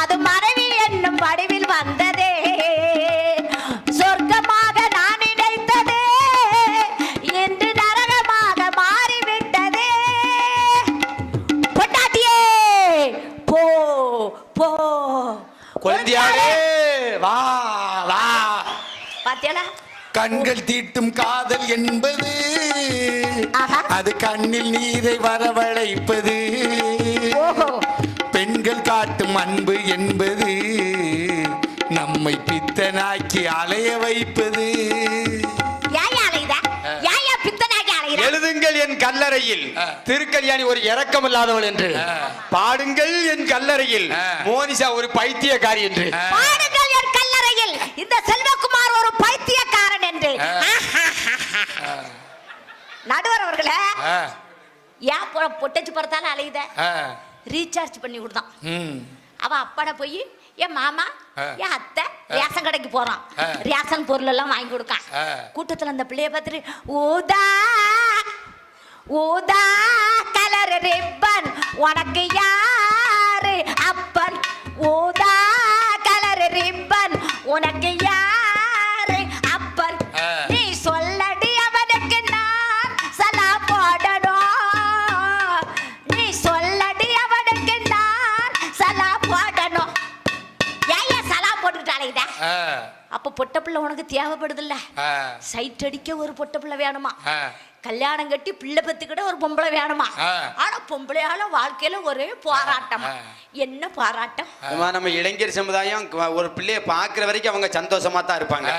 அது மனைவி என்னும் வடிவில் வந்ததே, சொர்க்கமாக நான் நினைத்ததே என்று நரகமாக மாறிவிட்டதே. பொண்டாட்டியே போ போ, குழந்தையாரே வா வா. பாத்தியாடா, கண்கள் தீட்டும் காதல் என்பது அது கண்ணில் நீரை வரவழைப்பது. பெண்கள் காட்டும் அன்பு என்பது நம்மை பித்தனாக்கி அலைய வைப்பது. எழுதுங்கள் என் கல்லறையில் திருக்கல்யாணி ஒரு இரக்கம் இல்லாதவள் என்று, பாடுங்கள் என் கல்லறையில் மோனிஷா ஒரு பைத்தியக்காரி என்று, பாடுங்கள் என் கல்லறையில் இந்த செல்வகுமார் ஒரு பைத்தியக்காரன் என்று. நடுவர் அவர்களே, ஏன் பொட்டச்சு பறத்தாலும் அலையுத ரீசார்ஜ் பண்ணி கொடுத்தான். அவ அப்பாட போய் என் மாமா என் அத்தை ரேஷன் கடைக்கு போறான், ரேஷன் பொருள் எல்லாம் வாங்கி கொடுக்கான். கூட்டத்துல அந்த பிள்ளைய பார்த்துட்டு ஊதா ஊதா கலர் ரிப்பன் உனக்கு யாரு அப்பன், ஊதா கலர் ரிப்பன் உனக்கு யாரு அப்பன், நீ சொல்லடி அவனுக்கு நான் சலா போடணும், நீ சொல்லடி அவனுக்கு நான் சலா போடணும். ஏன் சலா போட்டுக்கிட்டாலே அப்ப பொட்ட பிள்ளை உனக்கு தேவைப்படுதில்ல, சைட் அடிக்க ஒரு பொட்ட பிள்ளை வேணுமா, கல்யாணம் கட்டி பிள்ளை பத்துக்கிட்ட ஒரு பொம்பளை வேணுமா. ஆனா பொம்பளையால வாழ்க்கையில ஒரே போராட்டம். என்ன போராட்டம்? நம்ம இளைஞர் சமுதாயம் ஒரு பிள்ளைய பாக்குற வரைக்கும் அவங்க சந்தோஷமா தான் இருப்பாங்க.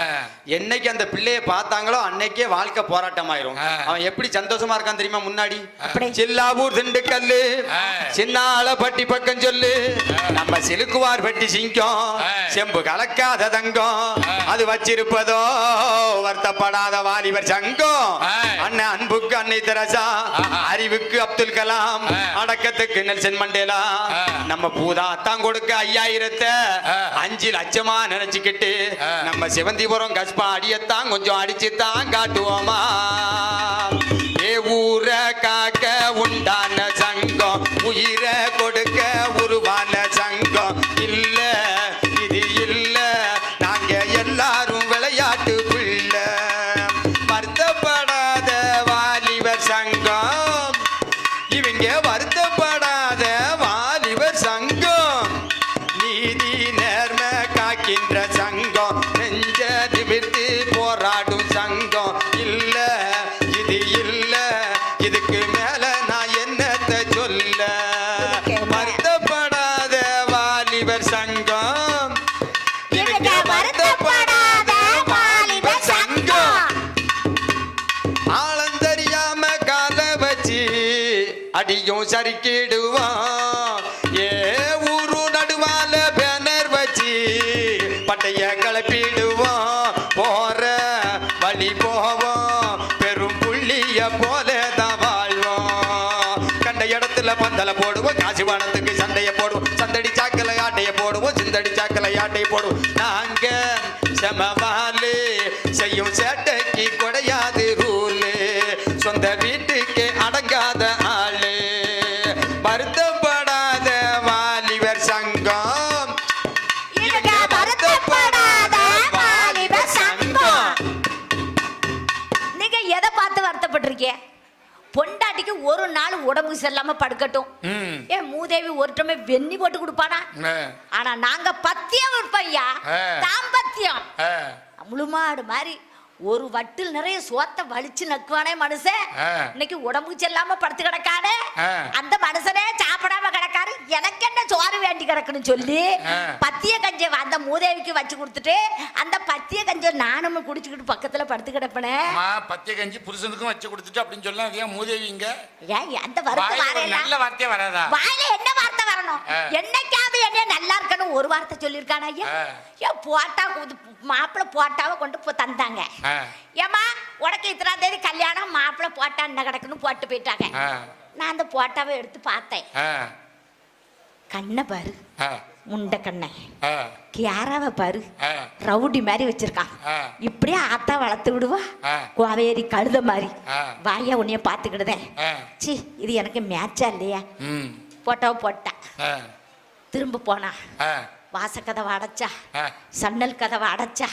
என்னைக்கு அந்த பிள்ளைய பார்த்தாங்களோ அன்னைக்கே வாழ்க்கை போராட்டம் ஆயிரும். அவன் எப்படி சந்தோஷமா இருக்கான் தெரியுமா? முன்னாடி சில்லாவூர் திண்டுக்கல்லு சின்னால பட்டி பக்கம் சொல்லு, நம்ம சிலுக்குவார் பட்டி சிங்கம் செம்பு கலக்காத தங்கம், அது வச்சிருப்பதோ வருத்தப்படாத வாலிபர் சங்கம். அண்ணன் அன்புக்கு அன்னை தெரசா, அறிவுக்கு அப்துல் கலாம், அடக்கத்துக்கு நெல்சன் மண்டேலா, நம்ம பூதாத்தான் கொடுக்க 5000 5 லட்சமா நினைச்சுக்கிட்டு நம்ம சிவந்திபுரம் கஸ்பா அடியத்தான் கொஞ்சம் அடிச்சுத்தான் காட்டுவோமா. ஏ ஊர காக்க உண்டான சங்கம், உயிரை கொடுக்க உருவான சங்கம் இல்ல இது அடியும் சரிக்கிடுவான் ஏ ஊரு நடுவால பேனர் வச்சு பட்டைய கிளப்பிடுவான் போற வழி போவான் பெரும் புள்ளிய போலதான் வாழ்வான் கண்ட இடத்துல பந்தல போடுவோம் காசு வானத்துக்கு சண்டைய போடுவோம் சந்தடி சாக்கலை ஆட்டைய போடுவோம் சிந்தடி சாக்கலை ஆட்டைய போடுவோம் நாங்க செமவாலு செய்யும் சேட்டைக்கு கொடையாது ரூலு சொந்த வீட்டுக்கு அடங்காத ஆளு வருத்தப்படாத வாலிபர் சங்கம் இவங்க வருத்தப்படாத வாலிபர் சங்கம். நீங்க எதை பார்த்து வருத்தப்பட்டிருக்கீங்க? பொண்டாட்டிக்கு ஒரு நாள் உடம்பு சரியில்லாம படுக்கட்டும் ஏன் மூதேவி ஒருத்தமே வெண்ணி போட்டு கொடுப்பானா? ஆனா நாங்க பத்தியம் இருப்பையா தாம்பத்தியம் முழுமாடு மாதிரி ஒரு வட்டில் நிறைய சோத்த வலிச்சு நக்குவானே மனுஷன் இன்னைக்கு உடம்பு சரியில்லாம படுத்து கிடக்கானே அந்த மனுஷனே சாப்பிடாம கிடக்காரு எனக்கு என்ன சோறு வேண்டி கிடக்குன்னு சொல்லி பத்திய கஞ்ச அந்த மூதேவிக்கு வச்சு கொடுத்துட்டு அந்த பத்திய கஞ்ச நானும் குடிச்சுக்கிட்டு பக்கத்துல படுத்து கிடப்பனே பத்திய கஞ்சி புருஷனுக்கும் வச்சு கொடுத்துட்டு அப்படின்னு சொல்லலாம் ஏன் மூதேவிங்க ஏன் அந்த வார்த்தை நல்ல வார்த்தையே வராதா வாயில என்ன வார்த்தை வரணும் என்னைக்காவது என்ன நல்லா இருக்கணும் ஒரு வார்த்தை சொல்லியிருக்கானா ஐயா ஏன் போட்டா மாப்பிள்ளை போட்டாவை கொண்டு தந்தாங்க ஏமா உனக்கு இத்தனாம் தேதி கல்யாணம் மாப்பிள்ளை போட்டா என்ன கிடக்குன்னு போட்டு போயிட்டாங்க நான் அந்த போட்டாவை எடுத்து பார்த்தேன் கண்ணை பாரு முண்டை கண்ணை கேராவை பாரு ரவுடி மாதிரி வச்சிருக்கான் இப்படியே ஆத்தா வளர்த்து விடுவா கோவேரி கழுத மாதிரி வாயா உன்னைய பாத்துக்கிடுதேன் சி இது எனக்கு மேட்சா இல்லையா போட்டாவை போட்டேன் திரும்ப போனா வாசக்கதவை அடைச்சா சன்னல் கதவை அடைச்சா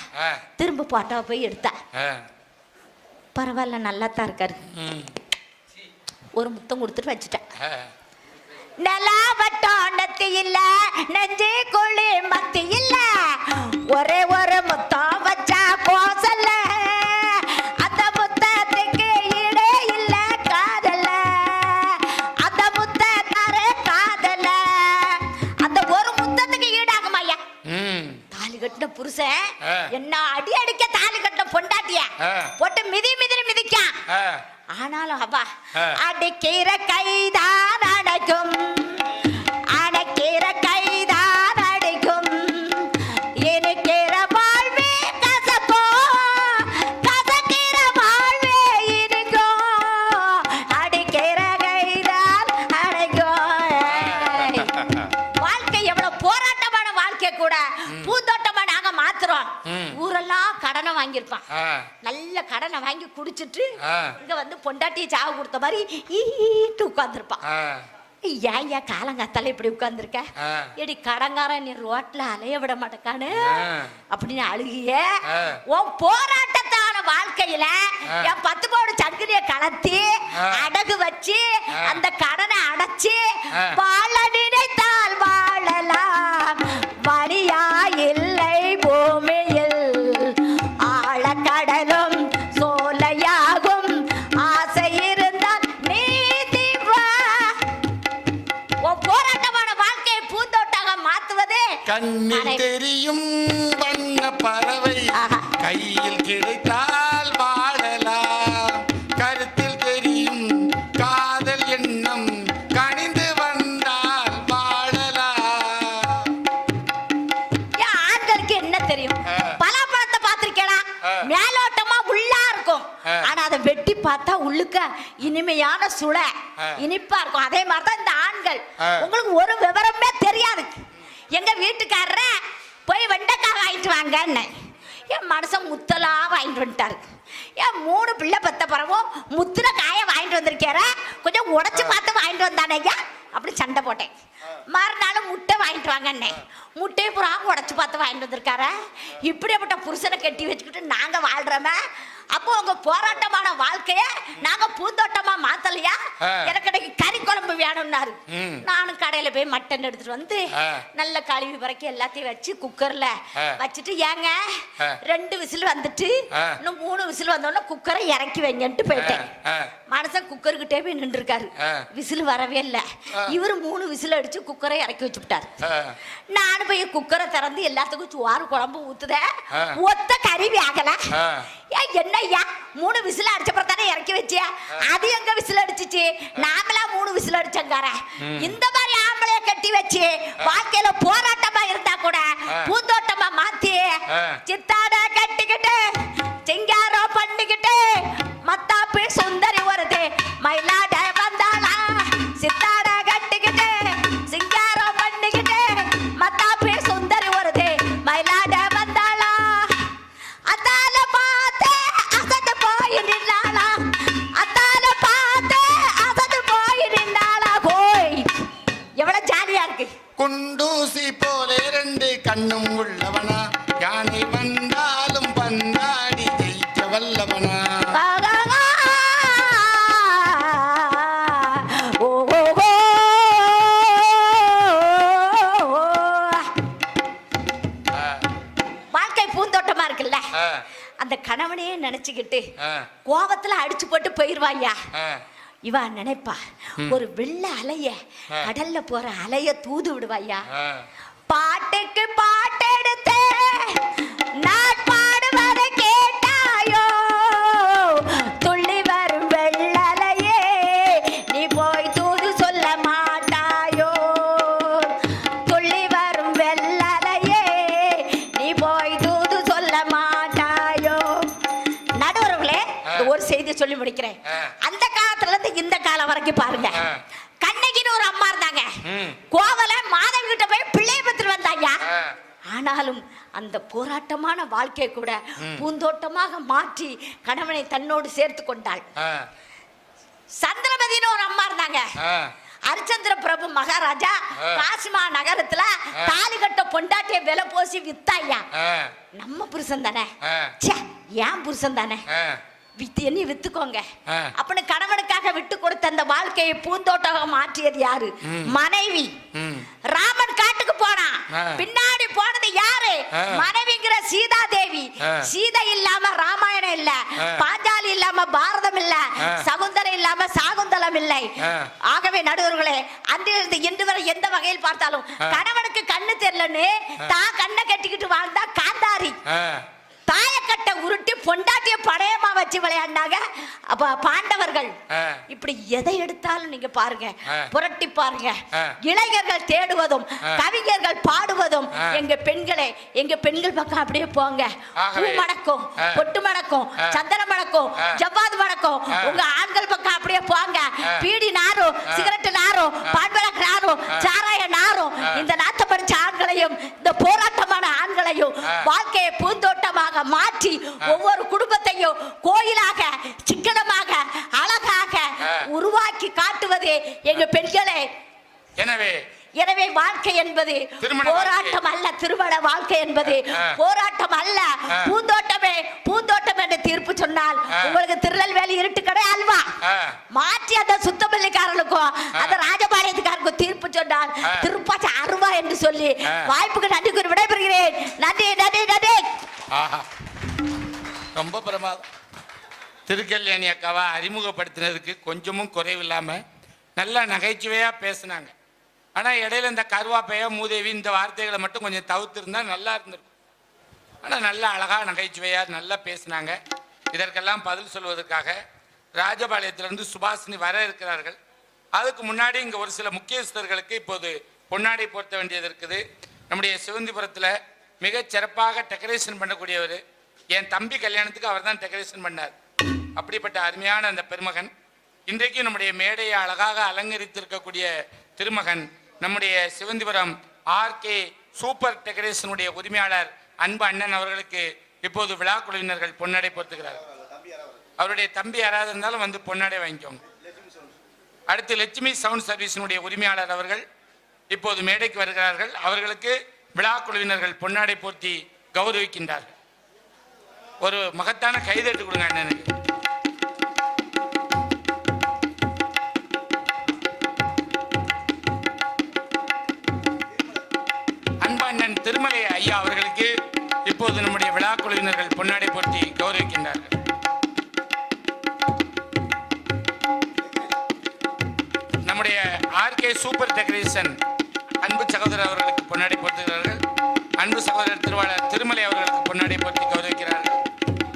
திரும்ப போட்டாவை போய் எடுத்தா பரவாயில்ல நல்லா தான் இருக்காரு ஒரு முத்தம் கொடுத்துட்டு வச்சுட்டேன் நல்லா வட்டாண்டத்து இல்ல நெஞ்சு குழி மத்தி இல்ல ஒரே ஒரு முத்தம் வச்சா கோசல்ல அந்த முத்தத்துக்கு ஈடே இல்ல காதல்ல அந்த முத்தக்கார காதல்ல அந்த ஒரு முத்தத்துக்கு ஈடாகுமா ஐயா தாலி கட்டின புருஷன் என்ன அடி அடிக்க தாலி கட்டின பொண்டாட்டிய போட்டு மிதி மிதி மிதிக்கான் ஆனாலும் அப்பா அடிக்கிற கைதான் அடைக்கும் அடைக்கிற கைதான் அடைக்கும் இனிக்கிற வாழ்வே கசப்போ கசக்கிற வாழ்வே இனிக்கும் அடிக்கிற கைதான் அடைக்கும் வாழ்க்கை எவ்வளவு போராட்டமான வாழ்க்கை கூட பூந்தோட்டமா நாங்க மாத்துறோம் ஊரெல்லாம் கடனை வாங்கியிருப்பான் நல்ல கடனை வாங்கி குடிச்சிட்டு இங்க வந்து பொண்டாட்டியை சாவு கொடுத்த மாதிரி ஈட்டு உட்கார்ந்துருப்பான் ஏன் ஏன் காலங்காத்தால இப்படி உட்கார்ந்துருக்க எடி கடங்காரன் நீ ரோட்ல அலைய விட மாட்டேக்கானு அப்படின்னு அழுகிய உன் போராட்டத்தான வாழ்க்கையில என் 10 பவுன் சங்கிலிய கலத்தி அடகு வச்சு அந்த கடனை அடைச்சு வாழ நினைத்தால் வாழலாம் வழியா இல்லை பூமியில் ஆழக்கடலும் சோலையாகும் ஆசை இருந்தால் நீதி வா போராட்டமான வாழ்க்கையை பூந்தோட்டாக மாத்துவது கண்ணில் தெரியும் வண்ண பறவை கையில் கிடைத்தால் வாழலாம் கருத்தில் தெரியும் காதல் எண்ணம் கனிந்து வந்தால் வாழலாம் ஆண்களுக்கு என்ன தெரியும் பலாப்பழத்தை பார்த்திருக்கேனா மேலோட்டமா உள்ளா இருக்கும் ஆனா அதை வெட்டி பார்த்தா உள்ளுக்க இனிமையான சுளை இனிப்பா இருக்கும் அதே மாதிரிதான் இந்த ஆண்கள் உங்களுக்கு ஒரு விவரமே தெரியாது எங்க வீட்டுக்காரர போய் வெண்டைக்காய் வாங்கிட்டு வாங்கன்னு என் மனுஷன் முத்தலா வாங்கிட்டு வந்துட்டாரு ஏன் 3 பிள்ளை பெத்த பிறவும் முத்திர காய வாங்கிட்டு வந்திருக்கார கொஞ்சம் உடைச்சு பார்த்து வாங்கிட்டு வந்தானே ஐயா அப்படி சண்டை போட்டேன் மறுநாள் முட்டை வாங்கிட்டு வாங்கன்னே முட்டையை புறா உடைச்சு பார்த்து வாங்கிட்டு வந்திருக்கார இப்படிப்பட்ட புருஷனை கட்டி வச்சுக்கிட்டு நாங்க வாழ்றோமே அப்போ உங்க போராட்டமான வாழ்க்கைய நாங்க பூந்தோட்டமா மாத்தலையா எனக்கு இன்னைக்கு கறி குழம்பு வேணும்னாரு நானும் கடையில போய் மட்டன் எடுத்துட்டு வந்து நல்ல கழுவி பிறக்கி எல்லாத்தையும் வச்சு குக்கர்ல வச்சுட்டு ஏங்க 2 விசில் வந்துட்டு இன்னும் 3 விசில் வந்தோடனே குக்கரை இறக்கி வைங்கன்ட்டு போயிட்டேன் மனுஷன் குக்கருக்கிட்டே போய் நின்று இருக்காரு விசில் வரவே இல்லை இவரு 3 விசில் அடிச்சு குக்கரை இறக்கி வச்சு விட்டாரு நானும் போய் குக்கரை திறந்து எல்லாத்துக்கும் சோறு குழம்பு ஊத்துதேன் ஒத்த கறி வேகல என்ன ஐயா 3 விசில் அடிச்சப்பறம் தானே இறக்கி வச்சியா அது எங்க விசில் அடிச்சிச்சு நாமளா 3 விசில் விசில் அடிச்சங்கார இந்த மாதிரி ஆம்பளைய கட்டி வச்சு வாழ்க்கையில போராட்டமா இருந்தா கூட பூந்தோட்டமா மாத்தி சித்தாட கட்டிக்கிட்டு சிங்காரம் பண்ணிக்கிட்டு மத்தாப்பு சுந்தரி வருது மயிலாட வந்தாளா சித்தாட கட்டிக்கிட்டு சிங்காரம் பண்ணிக்கிட்டு மத்தாப்பு சுந்தரி வருது மயிலாட வந்தாளா அதால பார்த்து அசந்து போய் நின்னாளா அதால பார்த்து அசந்து போய் நின்னாளா போய் எவ்வளவு ஜாலியா இருக்கு. குண்டூசி போல 2 கண்ணும் உள்ளவனா யானை வந்தாலும் பந்தாடி ஜெயிக்க வல்லவனா. ஓ ஓ ஓ வாழ்க்கை பூந்தோட்டமா இருக்குல்ல, அந்த கணவனையே நினைச்சுக்கிட்டு கோபத்துல அடிச்சு போட்டு போயிருவாயா. இவா நினைப்பா ஒரு வெள்ளை அலைய கடல்ல போற அலைய தூது விடுவாயா. பாட்டுக்கு பாட்டு எடுத்து நான் பாடுவதை கேட்டாயோ துள்ளி வரும் வெள்ளலையே நீ போய் தூது சொல்ல மாட்டாயோ துள்ளி வரும் வெள்ளலையே நீ போய் தூது சொல்ல மாட்டாயோ. நடுவர்களே ஒரு செய்தி சொல்லி முடிக்கிறேன். அந்த காலத்துல இருந்து இந்த காலம் வரைக்கும் பாருங்க, கண்ணகின்னு ஒரு அம்மா இருந்தாங்க. கோவல மாதவி கிட்ட போய் பிள்ளைய பத்திரம் வந்தாங்க. ஆனாலும் அந்த போராட்டமான வாழ்க்கையை கூட பூந்தோட்டமாக மாற்றி கணவனை தன்னோடு சேர்த்து கொண்டாள். சந்திரமதினு ஒரு அம்மா இருந்தாங்க. ஹரிச்சந்திர பிரபு மகாராஜா காசிமா நகரத்துல தாலி கட்ட பொண்டாட்டிய விலை போசி வித்தாயா. நம்ம புருஷன் தானே, ஏன் புருஷன் தானே, என்ன வித்துக்கோங்க அப்படின்னு கணவனுக்காக விட்டு கொடுத்த அந்த வாழ்க்கையை பூந்தோட்டமாக மாற்றியது யாரு? மனைவி. ராமன் காட்டுக்கு போனான், பின்னாடி போனது யாரு? மனைவிங்கிற சீதா தேவி. சீதை இல்லாம ராமாயணம் இல்ல, பாஞ்சாலி இல்லாம பாரதம் இல்ல, சகுந்தலை இல்லாம சாகுந்தலம் இல்லை. ஆகவே நடுவர்களே, அன்றிலிருந்து இன்று வரை எந்த வகையில் பார்த்தாலும் கணவனுக்கு கண்ணு தெரியலன்னு தான் கண்ணை கட்டிக்கிட்டு வாழ்ந்தா காந்தாரி. தாயக்கட்டை உருட்டி பொண்டாட்டிய படையமா வச்சு விளையாடினாங்க அப்ப பாண்டவர்கள். இப்படி எதை எடுத்தாலும் நீங்க பாருங்க, புரட்டி பாருங்க. இளைஞர்கள் தேடுவதும் கவிஞர்கள் பாடுவதும் எங்க பெண்களே, எங்க பெண்கள் பக்கம் அப்படியே போங்க. பூ மணக்கும், பொட்டு மணக்கும், சந்தனம் மணக்கும், ஜவ்வாது மணக்கும். உங்க ஆண்கள் பக்கம் அப்படியே போங்க. பீடி நாரும், சிகரெட் நாரும், பான்பழக்க நாரும், சாராய நாரும். இந்த நாத்த படிச்ச ஆண்களையும் இந்த போராட்டமான ஆண்களையும் வாழ்க்கையை பூந்தோட்டமாக மாற்றி ஒவ்வொரு குடும்பத்தையும் கோயிலாக சிக்கனமாக அழகாக உருவாக்கி காட்டுவது எங்க பெண்களே. எனவே வாழ்க்கை என்பது போராட்டம் அல்ல, திருமண வாழ்க்கை என்பது போராட்டம் அல்ல, பூந்தோட்டமே. பூந்தோட்டம் என்று தீர்ப்பு சொன்னால் உங்களுக்கு திருநெல்வேலி இருட்டுக்கடை அல்வா மாற்றி அந்த சுத்தமல்லிக்காரர்களுக்கும் அந்த ராஜபாளையத்துக்காரருக்கும் தீர்ப்பு சொன்னால் திருப்பாச்சி அருவா என்று சொல்லி வாய்ப்புக்கு நன்றி கூறி விடைபெறுகிறேன். நன்றி நன்றி நன்றி. ரொம்ப பிரமாதம். திருக்கல்யாணி அக்காவை அறிமுகப்படுத்தினதுக்கு கொஞ்சமும் குறைவில்லாம நல்லா நகைச்சுவையா பேசினாங்க. ஆனா இடையில இந்த கருவாப்பையா மூதேவி இந்த வார்த்தைகளை மட்டும் கொஞ்சம் தவிர்த்திருந்தா நல்லா இருந்திருக்கும். ஆனா நல்லா அழகா நகைச்சுவையா நல்லா பேசினாங்க. இதற்கெல்லாம் பதில் சொல்வதற்காக ராஜபாளையத்திலிருந்து சுபாஷினி வர இருக்கிறார்கள். அதுக்கு முன்னாடி இங்க ஒரு சில முக்கியஸ்தர்களுக்கு இப்போது பொன்னாடை போர்த்த வேண்டியது இருக்குது. நம்முடைய சிவந்திபுரத்துல மிகச் சிறப்பாக டெக்கரேஷன் பண்ணக்கூடியவர். என் தம்பி கல்யாணத்துக்கு அவர் தான் டெக்கரேஷன் பண்ணார். அப்படிப்பட்ட அருமையான அந்த பெருமகன் இன்றைக்கு நம்முடைய மேடையை அழகாக அலங்கரித்திருக்கக்கூடிய திருமகன் நம்முடைய சிவந்திபுரம் ஆர்கே சூப்பர் டெக்கரேஷனுடைய உரிமையாளர் அன்பு அண்ணன் அவர்களுக்கு இப்போது விழா குழுவினர்கள் பொன்னாடை போர்த்துகிறார். அவருடைய தம்பி யாராவது இருந்தாலும் வந்து பொன்னாடை வாங்கிக்கோங்க. அடுத்து லட்சுமி சவுண்ட் சர்வீஸினுடைய உரிமையாளர் அவர்கள் இப்போது மேடைக்கு வருகிறார்கள். அவர்களுக்கு விழா குழுவினர்கள் பொன்னாடை போர்த்தி கௌரவிக்கின்றார்கள். ஒரு மகத்தான கைதட்டு கொடுங்க அண்ணனுக்கு. அன்பண்ணன் திருமலை ஐயா அவர்களுக்கு இப்போது நம்முடைய விழா குழுவினர்கள் பொன்னாடை போர்த்தி கௌரவிக்கின்றார்கள். நம்முடைய ஆர்கே சூப்பர் டெக்கரேஷன் அன்பு சகோதரர் அவர்களுக்கு பொன்னாடை போர்த்துகிறார்கள். அன்பு சகோதரர் திருவாளர் திருமலை அவர்களுக்கு பொன்னாடை போர்த்தி கௌரவிக்கிறார்கள்.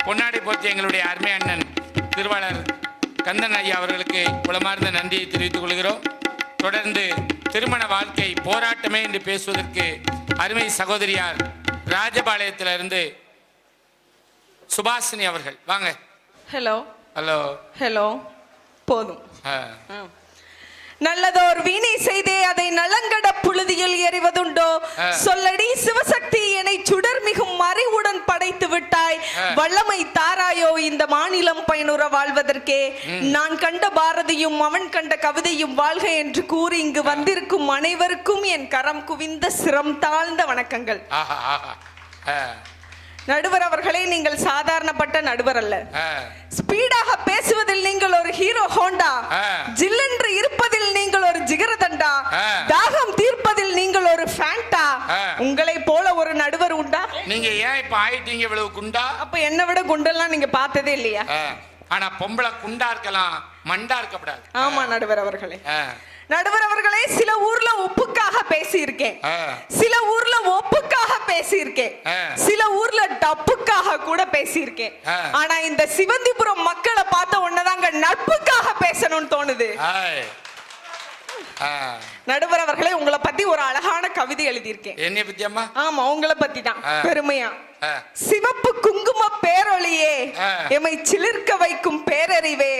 பொன்னாடை போர்த்தி எங்களுடைய அருமை அண்ணன் திருவாளர் கந்தன் ஐயா அவர்களுக்கு உளமார்ந்த நன்றியை தெரிவித்துக் கொள்கிறோம். தொடர்ந்து திருமண வாழ்க்கை போராட்டமே என்று பேசுவதற்கு அருமை சகோதரியார் ராஜபாளையத்திலிருந்து சுபாஷினி அவர்கள் வாங்க. Hello hello hello. போதும். நல்லதோர் வீணை செய்தே அதை நலங்கட புழுதியில் எறிவதுண்டோ? சொல்லடி சிவசக்தி என்னை சுடர் மிகும் அறிவுடன் படைத்து விட்டாய். வல்லமை தாராயோ இந்த மாநிலம் பயனுற வாழ்வதற்கே. நான் கண்ட பாரதியும் அவன் கண்ட கவிதையும் வாழ்க என்று கூறி இங்கு வந்திருக்கும் அனைவருக்கும் என் கரம் குவிந்த சிரம் தாழ்ந்த வணக்கங்கள். நடுவர் அவர்களே, நீங்கள் சாதாரணப்பட்ட நடுவர் அல்ல. ஸ்பீடாக பேசுவதில் நீங்கள் ஒரு ஹீரோ ஹோண்டா, ஜில்லென்று இருப்பதில் நீங்கள் ஒரு ஜிகரதண்டா, தாகம் தீர்ப்பதில் நீங்கள் ஒரு ஃபேண்டா. உங்களை போல ஒரு நடுவர் உண்டா? நீங்க ஏன் இப்ப ஆயிட்டீங்க இவ்வளவு குண்டா? அப்ப என்ன விட குண்டெல்லாம் நீங்க பார்த்ததே இல்லையா? ஆனா பொம்பளை குண்டா இருக்கலாம், மண்டா இருக்கக்கூடாது. ஆமா நடுவர் அவர்களே. நடுவர் அவர்களே, சில ஊர்ல உப்புக்காக பேசி இருக்கேன், சில ஊர்ல ஒப்புக்காக பேசி இருக்கேன், சில ஊர்ல டப்புக்காக கூட பேசி இருக்கேன். ஆனா இந்த சிவந்திபுரம் மக்களை பார்த்த உடனேதாங்க நட்புக்காக பேசணும்னு தோணுது. நடுவர் அவர்களே, உங்களை பத்தி ஒரு அழகான கவிதை எழுதியிருக்கேன். என்ன பத்தி அம்மா? ஆமா, உங்களை பத்தி தான் பெருமையா. சிவப்பு குங்கும பேரொளியே, எமை சிலிர்க்க வைக்கும் பேரறிவே,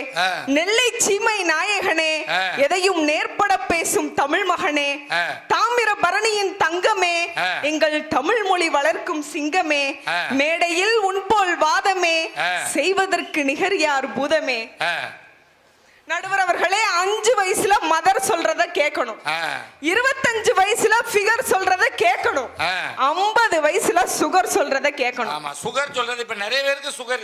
நெல்லை சீமை நாயகனே, எதையும் நேர்பட பேசும் தமிழ் மகனே, தாமிர பரணியின் தங்கமே, எங்கள் தமிழ் மொழி வளர்க்கும் சிங்கமே, மேடையில் உன்போல் வாதமே, செய்வதற்கு நிகர் யார் பூதமே. நடுவர் அவர்களே, 5 வயசுல மதர் சொல்றத கேட்கணும், 25 வயசுல ஃபிகர் சொல்றத கேட்கணும், 50 வயசுல சுகர் சொல்றத கேட்கணும். ஆமா, சுகர் சொல்றது இப்ப நிறைய பேருக்கு சுகர்.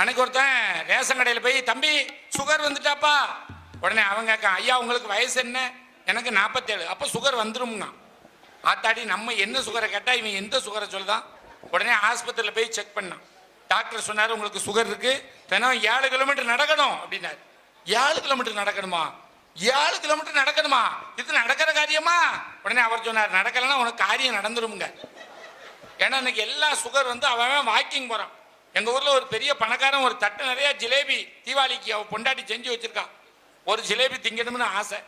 அன்னைக்கு ஒருத்தன் ரேஷன் கடையில போய், தம்பி சுகர் வந்துட்டாப்பா. உடனே அவங்க கேட்க, ஐயா உங்களுக்கு வயசு என்ன? எனக்கு 47. அப்ப சுகர் வந்துருமுங்க. ஆத்தாடி, நம்ம என்ன சுகரை கேட்டா இவன் எந்த சுகரை சொல்லுதான். உடனே ஆஸ்பத்திரியில போய் செக் பண்ணான். டாக்டர் சொன்னாரு, உங்களுக்கு சுகர் இருக்கு, தினம் 7 கிலோமீட்டர் நடக்கணும் அப்படின்னாரு. 7 கிலோமீட்டர் நடக்கணுமா? 7 கிலோமீட்டர் நடக்கணுமா? இது நடக்கிற காரியமா? உடனே அவர் சொன்னார், நடக்கலன்னா உனக்கு காரியம் நடந்துருமுங்க. ஏன்னா இன்னைக்கு எல்லா சுகர் வந்து அவன் வாக்கிங் போறான். எங்க ஊர்ல ஒரு பெரிய பணக்காரன் ஒரு தட்டு நிறைய ஜிலேபி தீபாவளிக்கு அவ பொண்டாட்டி செஞ்சு வச்சிருக்கான். ஒரு ஜிலேபி திங்கணும்னு ஆசை.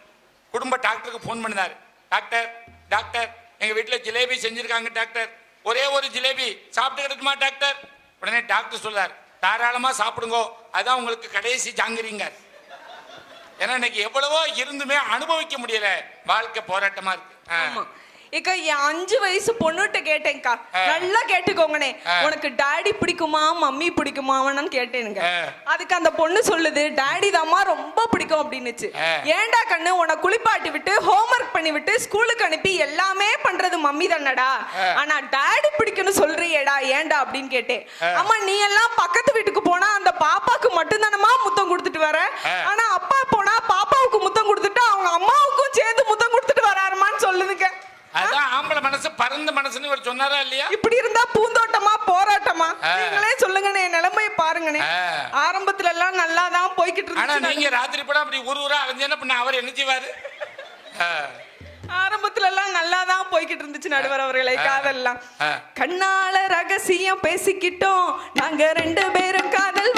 குடும்ப டாக்டருக்கு ஃபோன் பண்ணினாரு. டாக்டர் டாக்டர், எங்க வீட்டுல ஜிலேபி செஞ்சிருக்காங்க டாக்டர், ஒரே ஒரு ஜிலேபி சாப்பிட்டுக்கிட்டுமா டாக்டர்? உடனே டாக்டர் சொல்றாரு, தாராளமா சாப்பிடுங்கோ, அதான் உங்களுக்கு கடைசி ஜாங்கிரிங்க. ஏன்னா இன்னைக்கு எவ்வளவோ இருந்துமே அனுபவிக்க முடியல, வாழ்க்கை போராட்டமா இருக்கு. இக்கா, என் 5 வயசு பொண்ணுகிட்ட கேட்டேன்க்கா, நல்லா கேட்டுக்கோங்கண்ணே, உனக்கு டாடி பிடிக்குமா மம்மி பிடிக்குமான்னு கேட்டேனுங்க. அதுக்கு அந்த பொண்ணு சொல்லுது, டாடி தாம்மா ரொம்ப பிடிக்கும் அப்படின்னுச்சு. ஏண்டா கண்ணு, உன்னை குளிப்பாட்டி விட்டு ஹோம்ஒர்க் பண்ணி விட்டு ஸ்கூலுக்கு அனுப்பி எல்லாமே பண்றது மம்மி தானடா, ஆனா டாடி பிடிக்கும்னு சொல்றியேடா, ஏண்டா அப்படின்னு கேட்டேன். அம்மா, நீ எல்லாம் பக்கத்து வீட்டுக்கு போனா அந்த பாப்பாக்கு மட்டும் தானமா முத்தம் கொடுத்துட்டு வர, ஆனா அப்பா போனா பாப்பாவுக்கு முத்தம் கொடுத்துட்டு அவங்க அம்மாவுக்கும் சேர்ந்து முத்தம் கொடுத்துட்டு வராருமான்னு சொல்லுதுங்க. அதான் ஆம்பளை மனசு பரந்த மனசுன்னு இவர் சொன்னாரா இல்லையா? இப்படி இருந்தா பூந்தோட்டமா போராட்டமா? நீங்களே சொல்லுங்கண்ணே, நிலைமையை பாருங்கண்ணே. ஆரம்பத்துல எல்லாம் நல்லா தான் போய்கிட்டு இருக்கு. ஆனா நீங்க ராத்திரி படம் அப்படி ஊரா அலைஞ்சேன்னா பண்ண அவர் என்ன செய்வாரு? ஆரம்பத்துல எல்லாம் நல்லா தான் போய்கிட்டு இருந்துச்சு நடுவர் அவர்களை. காதல்லாம் கண்ணால ரகசியம் பேசிக்கிட்டோம், நாங்க 2 பேரும் காதல்